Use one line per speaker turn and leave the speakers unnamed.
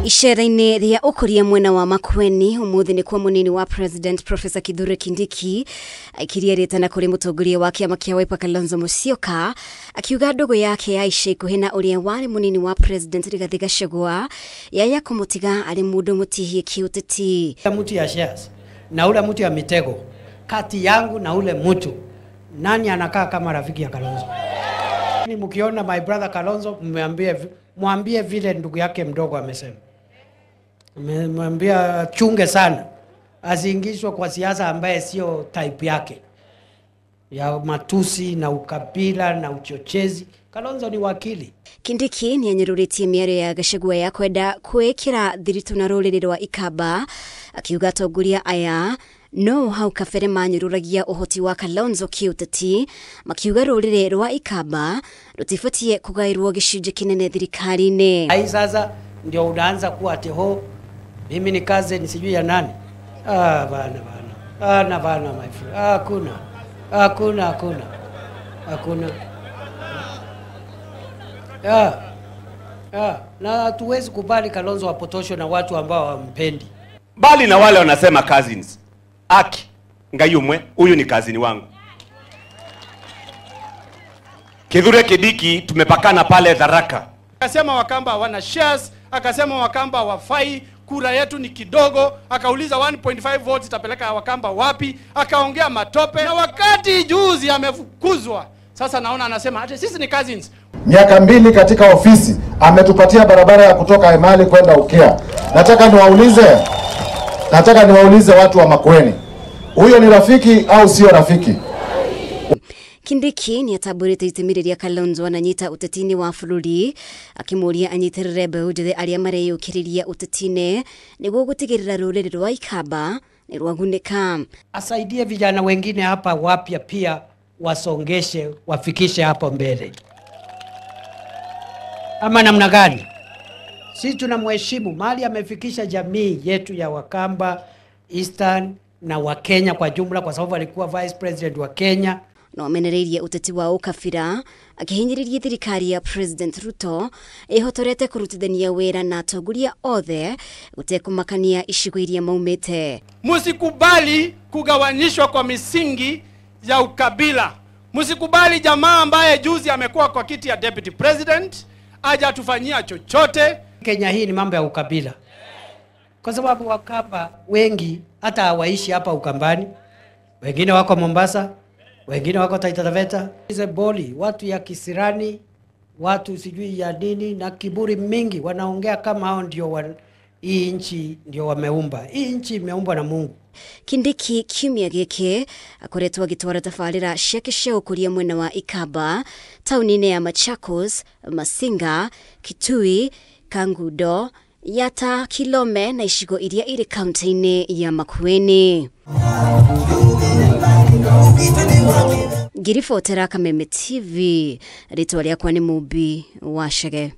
Ishara-inĩ rĩa ũkũria mwena wa Makueni ũmũthĩ nĩ kwa mũnini wa President Professor Kithure Kindiki aikirie rĩtana kũrĩ mũtongoria wa kĩama kĩa Wiper Kalonzo Musyoka akiuga ndũgũ yake ya ica ikuhĩ na ũrĩa warĩ mũnini wa President Rigathi Gachagua yaya kũmũtiga arĩ mũndũ mũtihie kĩũteti.
Mtu ya shares na ule mtu ya mitego kati yangu na ule mtu nani anakaa kama rafiki ya Kalonzo? Ni mkiona my brother Kalonzo mwambie vile ndugu yake mdogo amesema. Mwambia chunge sana asiingishwe kwa siasa ambaye sio type yake ya matusi na ukabila na uchochezi. Kalonzo ni wakili.
Kindiki ni anyerũrĩtie mĩario ya Gachagua ya kwenda kwĩkĩra thiritu na rũrĩrĩ rwa Ikamba akiuga atongoria aya no hau kabere manyũrũragia ũhoti wa Kalonzo kĩũteti makiuga rũrĩrĩ rwa Ikamba rũtibatie kũgaĩrwo gĩcunjĩ kĩnene thirikari-inĩ.
Ai sasa ndio unaanza kuwa teho mimi ni kaze ni sijui ya nani. Bana my friend. Hakuna. Na tuwezi kubali Kalonzo wapotosho na watu ambao wampendi.
Bali na wale wanasema cousins. Aki, ngayumwe, huyu ni kazini wangu. Kithure Kindiki tumepakana pale Tharaka.
Akasema Wakamba wana shares, akasema Wakamba wafai, kura yetu ni kidogo, akauliza 1.5 votes itapeleka Wakamba wapi, akaongea matope, na wakati juzi amefukuzwa. Sasa naona anasema hata sisi ni cousins.
Miaka 2 katika ofisi ametupatia barabara ya kutoka Emali kwenda Ukea. Nataka niwaulize watu wa Makueni. Huyo ni rafiki au sio rafiki?
Kindiki ni ataburĩte itemi rĩrĩa Kalonzo ananyita ũteti-inĩ wa bũrũri akĩmũria anyitĩrĩre mbeũ njĩthĩ arĩa mareyũkĩrĩria ũteti-inĩ nĩguo gũtigĩrĩra rũrĩrĩ rwa Ikamba nĩ rwagunĩka.
Asaidie vijana wengine hapa wapya pia wasongeshe wafikishe hapo mbele. Ama namna gani? Sisi tunamheshimu mali amefikisha jamii yetu ya Wakamba, Eastern na Wakenya kwa jumla kwa sababu alikuwa vice president wa Kenya.
No amenereirie ũteti wa ũkabira akihinyĩrĩria thirikari ya President Ruto ĩhotorete kũrutithania wĩra na atongoria othe gũtekũmakania icigo iria maumĩte.
Musikubali kugawanyishwa kwa misingi ya ukabila. Musikubali jamaa ambaye juzi amekuwa kwa kiti ya deputy president aje atufanyia chochote.
Kenya hii ni mambo ya ukabila. Kwa sababu Wakamba wengi hata hawaishi hapa Ukambani. Wengine wako Mombasa, wengine wako Taita Taveta. Hizo boli, watu ya kisirani, watu sijui ya dini na kiburi mingi wanaongea kama hao ndio hii nchi ndio wameumba. Hii nchi imeumbwa na Mungu.
Kindiki kiumia gĩkĩ akoretwo agĩtwara tabarĩra ciake cia ũkũria mwena wa Ikamba taũni-inĩ ya Machakos, Masinga, Kitui, Kangundo, Yata, Kilome na icigo iria irĩ kaunti-inĩ ya Makueni. Ngiribotera Kameme TV, rĩtwa rĩakwa nĩ Mũmbi wa Chege.